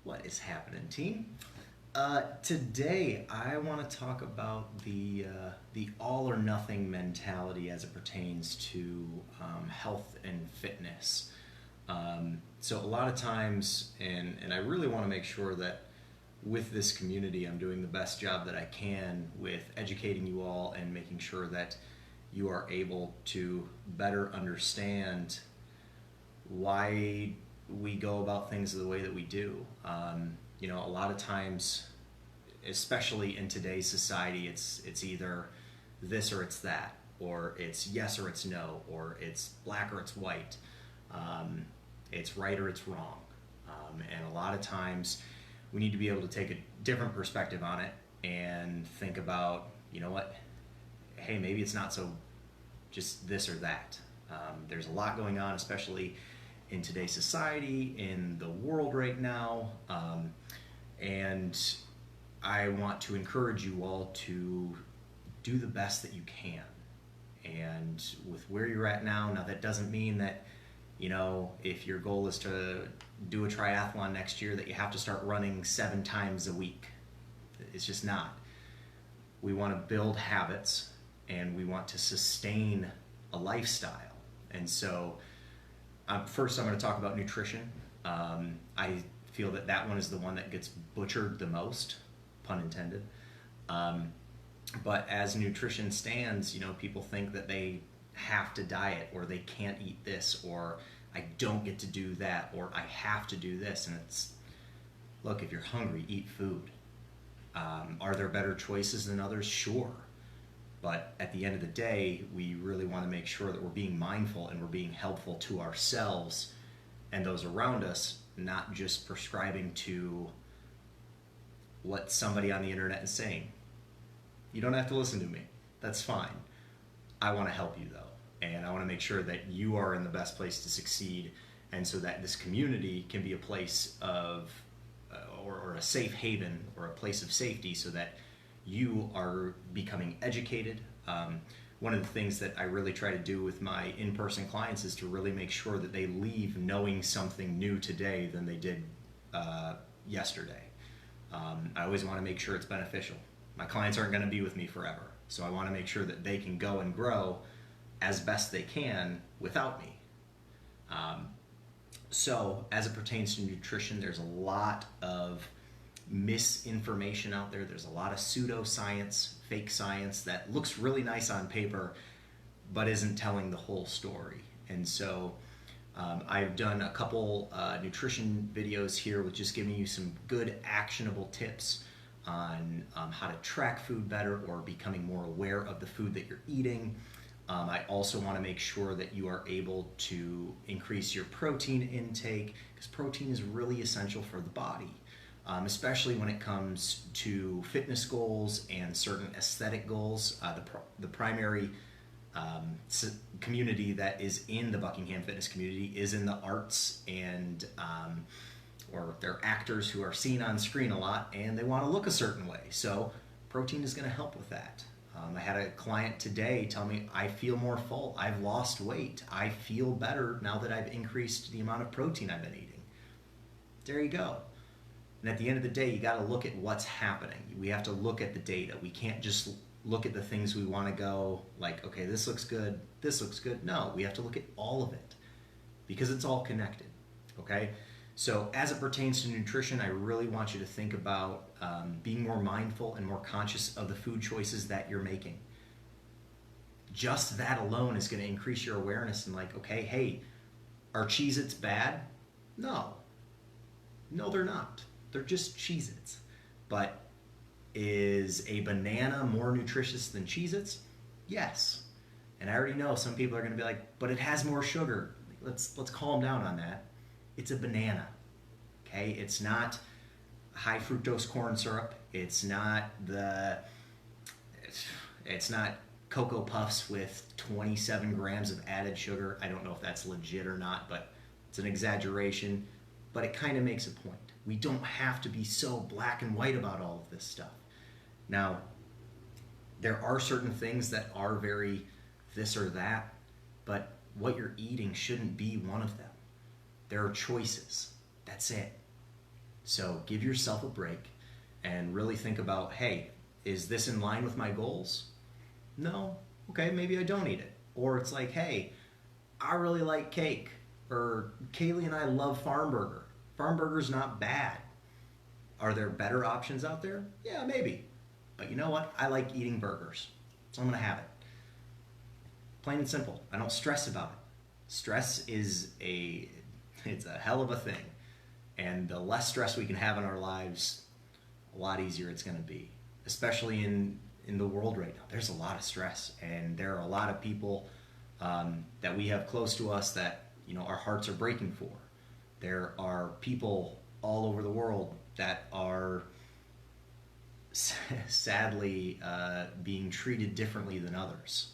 What is happening, team? Today, I want to talk about the all or nothing mentality as it pertains to health and fitness. So a lot of times, and I really want to make sure that with this community, I'm doing the best job that I can with educating you all and making sure that you are able to better understand why we go about things the way that we do. A lot of times, especially in today's society, it's either this or it's that, or it's yes or it's no, or it's black or it's white, it's right or it's wrong. And a lot of times, we need to be able to take a different perspective on it and think about, you know what, hey, maybe it's not so just this or that. There's a lot going on, especially in today's society, in the world right now, and I want to encourage you all to do the best that you can. And with where you're at now, that doesn't mean that, if your goal is to do a triathlon next year, that you have to start running 7 times a week. It's just not. We want to build habits and we want to sustain a lifestyle. And so, first, I'm going to talk about nutrition. I feel that one is the one that gets butchered the most, pun intended. But as nutrition stands, people think that they have to diet, or they can't eat this, or I don't get to do that, or I have to do this. And look, if you're hungry, eat food. Are there better choices than others? Sure. But at the end of the day, we really want to make sure that we're being mindful and we're being helpful to ourselves and those around us, not just prescribing to what somebody on the internet is saying. You don't have to listen to me. That's fine. I want to help you, though, and I want to make sure that you are in the best place to succeed, and so that this community can be a place of, or a safe haven, or a place of safety, so that you are becoming educated. One of the things that I really try to do with my in-person clients is to really make sure that they leave knowing something new today than they did yesterday. I always want to make sure it's beneficial. My clients aren't going to be with me forever, so I want to make sure that they can go and grow as best they can without me. So as it pertains to nutrition, there's a lot of misinformation out there. There's a lot of pseudoscience, fake science that looks really nice on paper but isn't telling the whole story. And so I've done a couple nutrition videos here with just giving you some good actionable tips on how to track food better or becoming more aware of the food that you're eating. I also want to make sure that you are able to increase your protein intake, because protein is really essential for the body. Especially when it comes to fitness goals and certain aesthetic goals. The primary community that is in the Buckingham Fitness community is in the arts, and or they're actors who are seen on screen a lot and they want to look a certain way. So protein is going to help with that. I had a client today tell me, I feel more full, I've lost weight, I feel better now that I've increased the amount of protein I've been eating. There you go. And at the end of the day, you got to look at what's happening. We have to look at the data. We can't just look at the things we want to go like, okay, this looks good, this looks good. No, we have to look at all of it because it's all connected, okay? So as it pertains to nutrition, I really want you to think about being more mindful and more conscious of the food choices that you're making. Just that alone is going to increase your awareness and like, okay, hey, are Cheez-Its bad? No, they're not. They're just Cheez-Its. But is a banana more nutritious than Cheez-Its? Yes. And I already know some people are going to be like, but it has more sugar. Let's calm down on that. It's a banana. Okay? It's not high fructose corn syrup. It's not Cocoa Puffs with 27 grams of added sugar. I don't know if that's legit or not, but it's an exaggeration. But it kind of makes a point. We don't have to be so black and white about all of this stuff. Now, there are certain things that are very this or that, but what you're eating shouldn't be one of them. There are choices. That's it. So give yourself a break and really think about, hey, is this in line with my goals? No? Okay, maybe I don't eat it. Or it's like, hey, I really like cake. Or Kaylee and I love farm burger. Farm burger's not bad. Are there better options out there? Yeah, maybe. But you know what? I like eating burgers. So I'm going to have it. Plain and simple. I don't stress about it. Stress is it's a hell of a thing. And the less stress we can have in our lives, a lot easier it's going to be. Especially in the world right now. There's a lot of stress. And there are a lot of people that we have close to us that, our hearts are breaking for. There are people all over the world that are sadly being treated differently than others.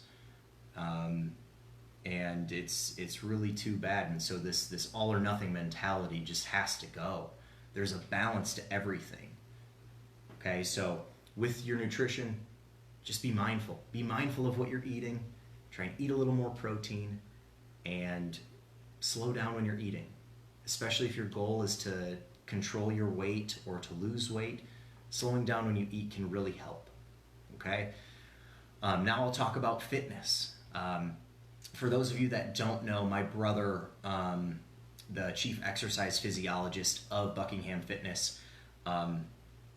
And it's really too bad. And so this all or nothing mentality just has to go. There's a balance to everything. Okay, so with your nutrition, just be mindful. Be mindful of what you're eating. Try and eat a little more protein and slow down when you're eating. Especially if your goal is to control your weight or to lose weight, slowing down when you eat can really help. Okay? Now I'll talk about fitness. For those of you that don't know, my brother, the chief exercise physiologist of Buckingham Fitness,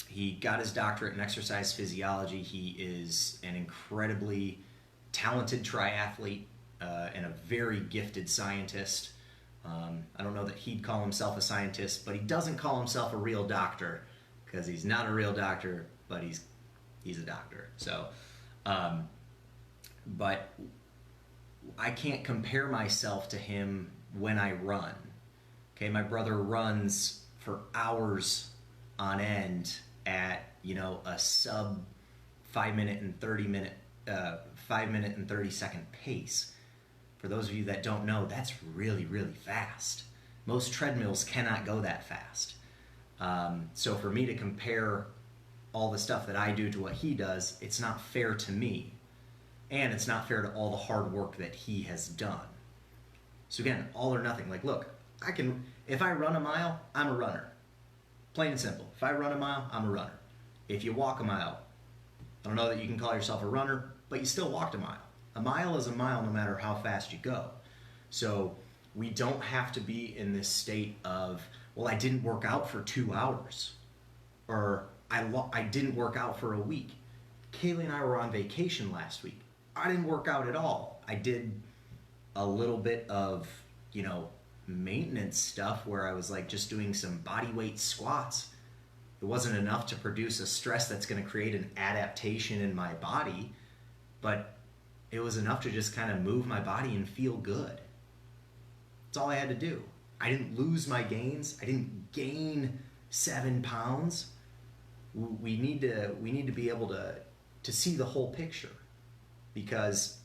he got his doctorate in exercise physiology. He is an incredibly talented triathlete and a very gifted scientist. I don't know that he'd call himself a scientist, but he doesn't call himself a real doctor because he's not a real doctor, but he's a doctor. So, but I can't compare myself to him when I run. Okay, my brother runs for hours on end at a sub 5 minute and 30 second pace. For those of you that don't know, that's really, really fast. Most treadmills cannot go that fast. So for me to compare all the stuff that I do to what he does, it's not fair to me. And it's not fair to all the hard work that he has done. So again, all or nothing. Like, look, if I run a mile, I'm a runner. Plain and simple. If I run a mile, I'm a runner. If you walk a mile, I don't know that you can call yourself a runner, but you still walked a mile. A mile is a mile no matter how fast you go. So we don't have to be in this state of, well, I didn't work out for 2 hours. Or I didn't work out for a week. Kaylee and I were on vacation last week. I didn't work out at all. I did a little bit of, maintenance stuff where I was like just doing some body weight squats. It wasn't enough to produce a stress that's going to create an adaptation in my body, but it was enough to just kind of move my body and feel good. That's all I had to do. I didn't lose my gains. I didn't gain 7 pounds. We need to be able to see the whole picture. Because,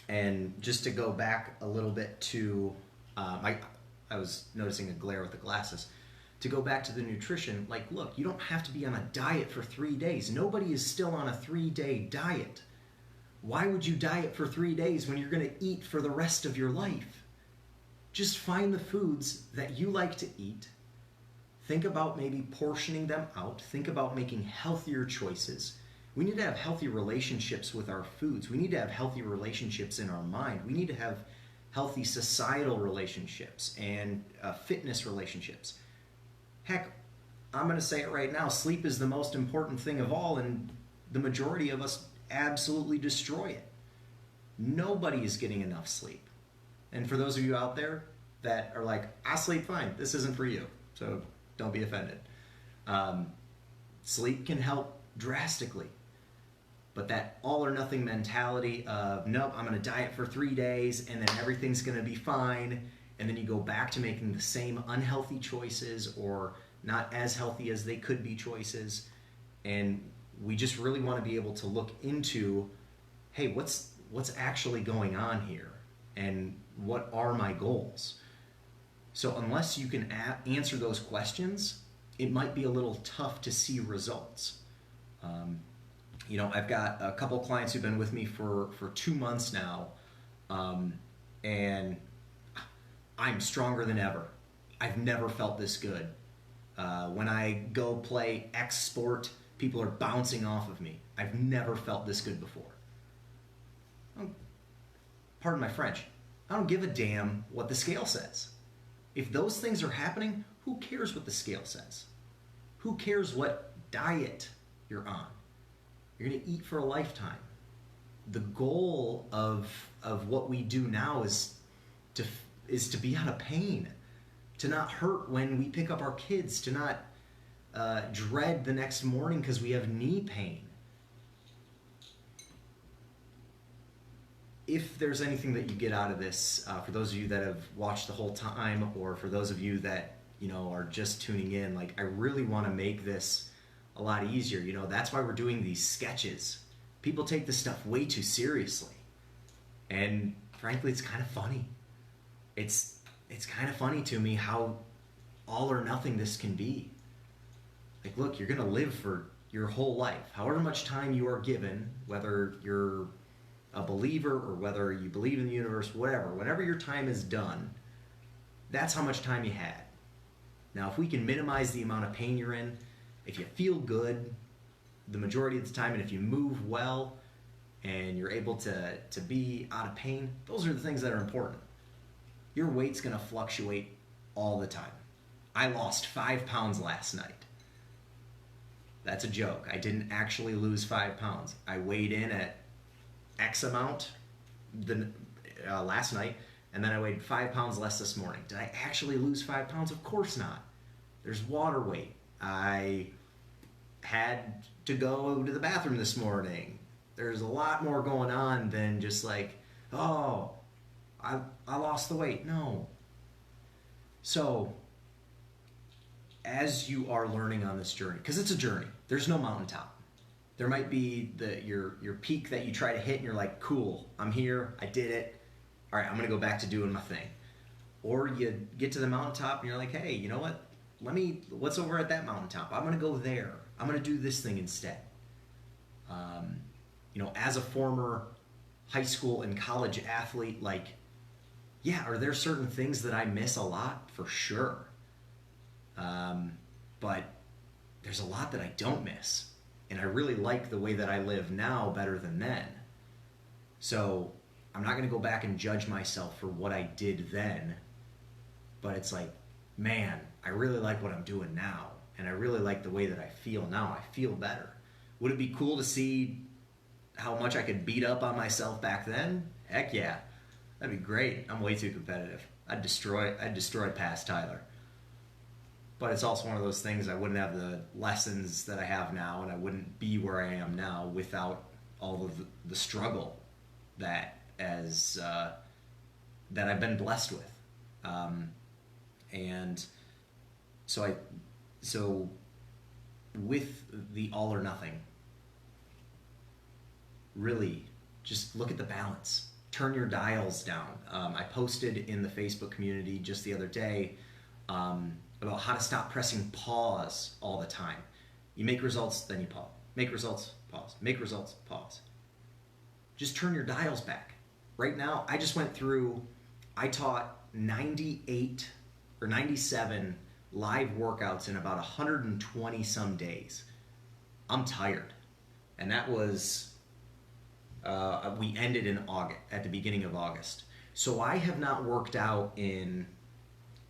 and just to go back a little bit to, I was noticing a glare with the glasses. To go back to the nutrition, like, look, you don't have to be on a diet for 3 days. Nobody is still on a 3-day diet. Why would you diet for 3 days when you're going to eat for the rest of your life? Just find the foods that you like to eat. Think about maybe portioning them out. Think about making healthier choices. We need to have healthy relationships with our foods. We need to have healthy relationships in our mind. We need to have healthy societal relationships and fitness relationships. Heck, I'm going to say it right now, sleep is the most important thing of all, and the majority of us absolutely destroy it. Nobody is getting enough sleep. And for those of you out there that are like, I sleep fine, this isn't for you, so don't be offended. Sleep can help drastically. But that all or nothing mentality of, nope, I'm going to diet for 3 days and then everything's going to be fine. And then you go back to making the same unhealthy choices or not as healthy as they could be choices. And we just really want to be able to look into, hey, what's actually going on here? And what are my goals? So unless you can answer those questions, it might be a little tough to see results. I've got a couple clients who've been with me for 2 months now, and I'm stronger than ever. I've never felt this good. When I go play X sport, people are bouncing off of me. I've never felt this good before. Pardon my French. I don't give a damn what the scale says. If those things are happening, who cares what the scale says? Who cares what diet you're on? You're going to eat for a lifetime. The goal of what we do now is to be out of pain, to not hurt when we pick up our kids, to not dread the next morning because we have knee pain. If there's anything that you get out of this, for those of you that have watched the whole time, or for those of you that are just tuning in, like, I really want to make this a lot easier. That's why we're doing these sketches. People take this stuff way too seriously, and frankly, it's kind of funny. It's kind of funny to me how all or nothing this can be. Like, look, you're gonna live for your whole life, however much time you are given, whether you're a believer or whether you believe in the universe, whatever. Whenever your time is done, that's how much time you had. Now, if we can minimize the amount of pain you're in, if you feel good the majority of the time, and if you move well and you're able to be out of pain, those are the things that are important. Your weight's going to fluctuate all the time. I lost 5 pounds last night. That's a joke. I didn't actually lose 5 pounds. I weighed in at X amount last night, and then I weighed 5 pounds less this morning. Did I actually lose 5 pounds? Of course not. There's water weight. I had to go to the bathroom this morning. There's a lot more going on than just like, oh, I lost the weight. No. So, as you are learning on this journey, because it's a journey, there's no mountaintop. There might be your peak that you try to hit and you're like, cool, I'm here, I did it. All right, I'm gonna go back to doing my thing. Or you get to the mountaintop and you're like, hey, you know what? What's over at that mountaintop? I'm gonna go there. I'm gonna do this thing instead. As a former high school and college athlete, like, yeah, are there certain things that I miss a lot? For sure. But there's a lot that I don't miss. And I really like the way that I live now better than then. So I'm not going to go back and judge myself for what I did then. But it's like, man, I really like what I'm doing now. And I really like the way that I feel now. I feel better. Would it be cool to see how much I could beat up on myself back then? Heck yeah. That'd be great. I'm way too competitive. I'd destroy past Tyler. But it's also one of those things, I wouldn't have the lessons that I have now, and I wouldn't be where I am now without all of the struggle that I've been blessed with. And so with the all or nothing, really just look at the balance. Turn your dials down. I posted in the Facebook community just the other day about how to stop pressing pause all the time. You make results, then you pause. Make results, pause. Make results, pause. Just turn your dials back. Right now, I taught 98 or 97 live workouts in about 120 some days. I'm tired. And that was, we ended in August, at the beginning of August. So I have not worked out in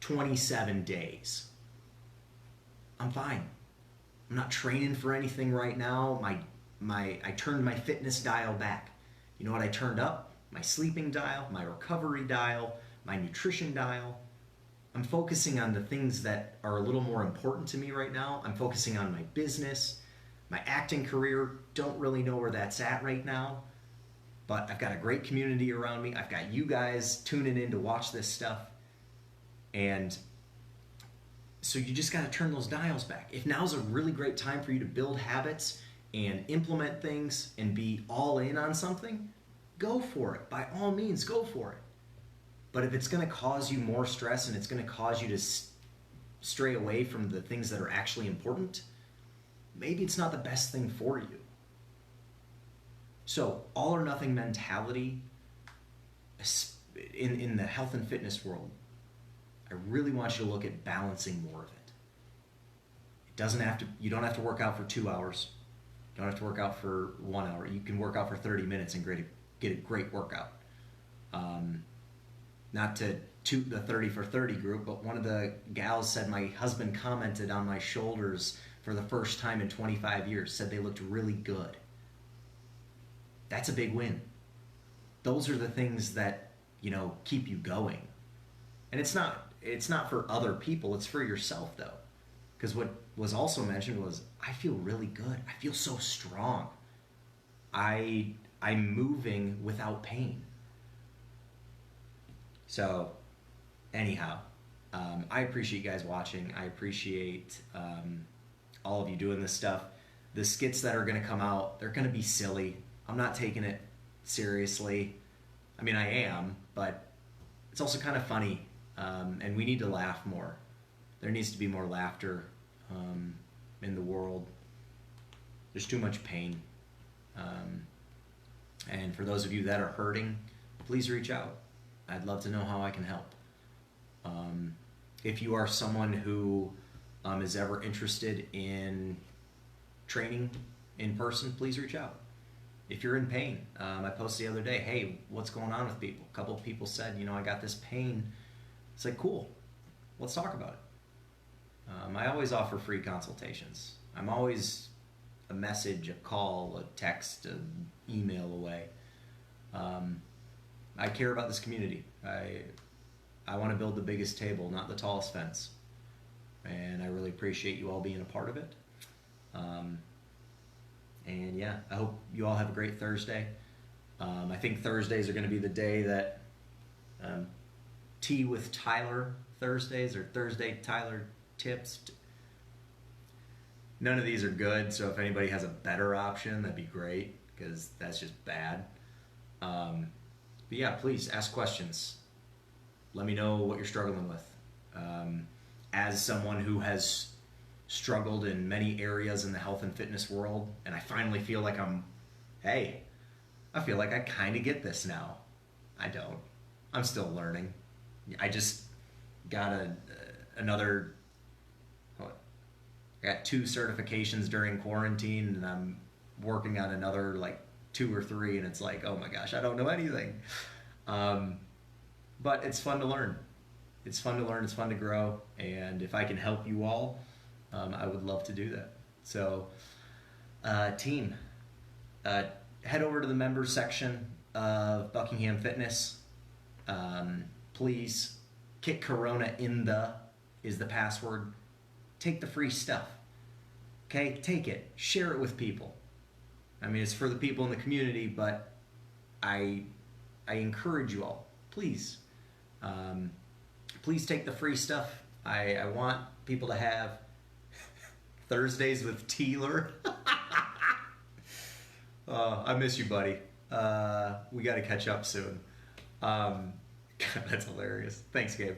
27 days. I'm fine. I'm not training for anything right now. I turned my fitness dial back. You know what I turned up? My sleeping dial, my recovery dial, my nutrition dial. I'm focusing on the things that are a little more important to me right now. I'm focusing on my business, my acting career. Don't really know where that's at right now, but I've got a great community around me. I've got you guys tuning in to watch this stuff. And so you just got to turn those dials back. If now's a really great time for you to build habits and implement things and be all in on something, go for it. By all means, go for it. But if it's going to cause you more stress and it's going to cause you to stray away from the things that are actually important, maybe it's not the best thing for you. So all or nothing mentality in the health and fitness world, I really want you to look at balancing more of it. You don't have to work out for 2 hours. You don't have to work out for 1 hour. You can work out for 30 minutes and get a great workout. Not to toot the 30 for 30 group, but one of the gals said my husband commented on my shoulders for the first time in 25 years, said they looked really good. That's a big win. Those are the things that, keep you going. And it's not for other people, it's for yourself though. Because what was also mentioned was, I feel really good. I feel so strong. I'm moving without pain. So, anyhow, I appreciate you guys watching. I appreciate all of you doing this stuff. The skits that are going to come out, they're going to be silly. I'm not taking it seriously. I mean, I am, but it's also kind of funny, and we need to laugh more. There needs to be more laughter in the world. There's too much pain. And for those of you that are hurting, please reach out. I'd love to know how I can help. If you are someone who is ever interested in training in person, please reach out. If you're in pain, I posted the other day, hey, what's going on with people? A couple of people said, I got this pain. It's like, cool, let's talk about it. I always offer free consultations. I'm always a message, a call, a text, an email away. I care about this community. I want to build the biggest table, not the tallest fence. And I really appreciate you all being a part of it. And yeah, I hope you all have a great Thursday. I think Thursdays are going to be the day that Tea with Tyler Thursdays, or Thursday Tyler Tips. None of these are good, so if anybody has a better option, that'd be great, because that's just bad. But yeah, please ask questions. Let me know what you're struggling with. As someone who has struggled in many areas in the health and fitness world, and I finally feel like I feel like I kind of get this now. I don't. I'm still learning. I just got another, I got 2 certifications during quarantine, and I'm working on another 2 or 3, and it's like, oh my gosh, I don't know anything. But it's fun to learn. It's fun to learn, it's fun to grow, and if I can help you all, I would love to do that. So, team, head over to the members section of Buckingham Fitness. Please, kick Corona is the password. Take the free stuff. Okay, take it. Share it with people. I mean, it's for the people in the community, but I encourage you all, please. Please take the free stuff. I want people to have Thursdays with Teeler. I miss you, buddy. We got to catch up soon. That's hilarious. Thanks, Gabe.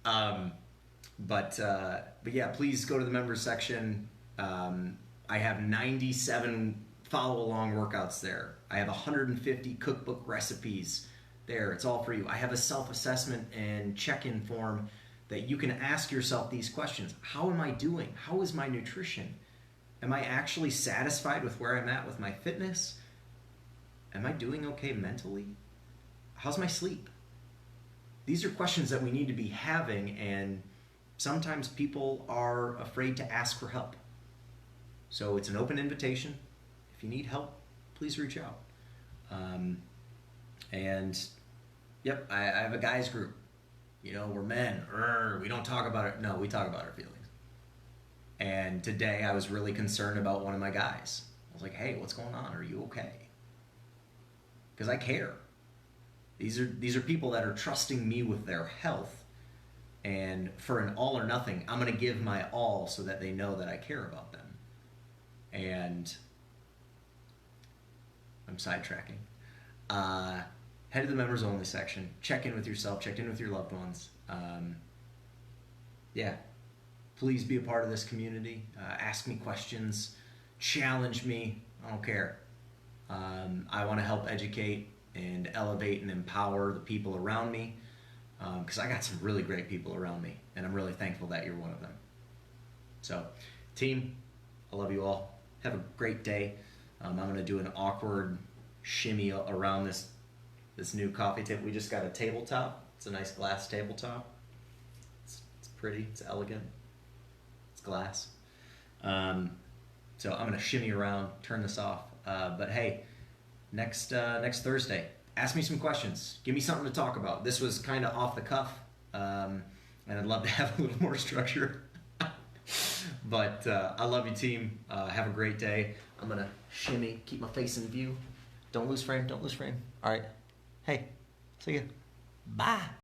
But yeah, please go to the members section. I have 97 follow-along workouts there. I have 150 cookbook recipes there. It's all for you. I have a self-assessment and check-in form that you can ask yourself these questions. How am I doing? How is my nutrition? Am I actually satisfied with where I'm at with my fitness? Am I doing okay mentally? How's my sleep? These are questions that we need to be having, and sometimes people are afraid to ask for help. So it's an open invitation. If you need help, please reach out. And yep, I have a guys group. We're men. We don't talk about it. No, we talk about our feelings. And today I was really concerned about one of my guys. I was like, hey, what's going on? Are you okay? Because I care. These are people that are trusting me with their health. And for an all or nothing, I'm going to give my all so that they know that I care about them. And I'm sidetracking. Head to the members only section. Check in with yourself. Check in with your loved ones. Yeah. Please be a part of this community. Ask me questions. Challenge me. I don't care. I want to help educate and elevate and empower the people around me, because I got some really great people around me, and I'm really thankful that you're one of them. So Team, I love you all. Have a great day. I'm going to do an awkward shimmy around this new coffee table. We just got a tabletop. It's a nice glass tabletop. It's pretty. It's elegant. It's glass. So I'm going to shimmy around, turn this off. But hey, next Thursday, ask me some questions. Give me something to talk about. This was kind of off the cuff, and I'd love to have a little more structure. But I love you, team. Have a great day. I'm going to shimmy, keep my face in view. Don't lose frame. All right. Hey, see ya. Bye.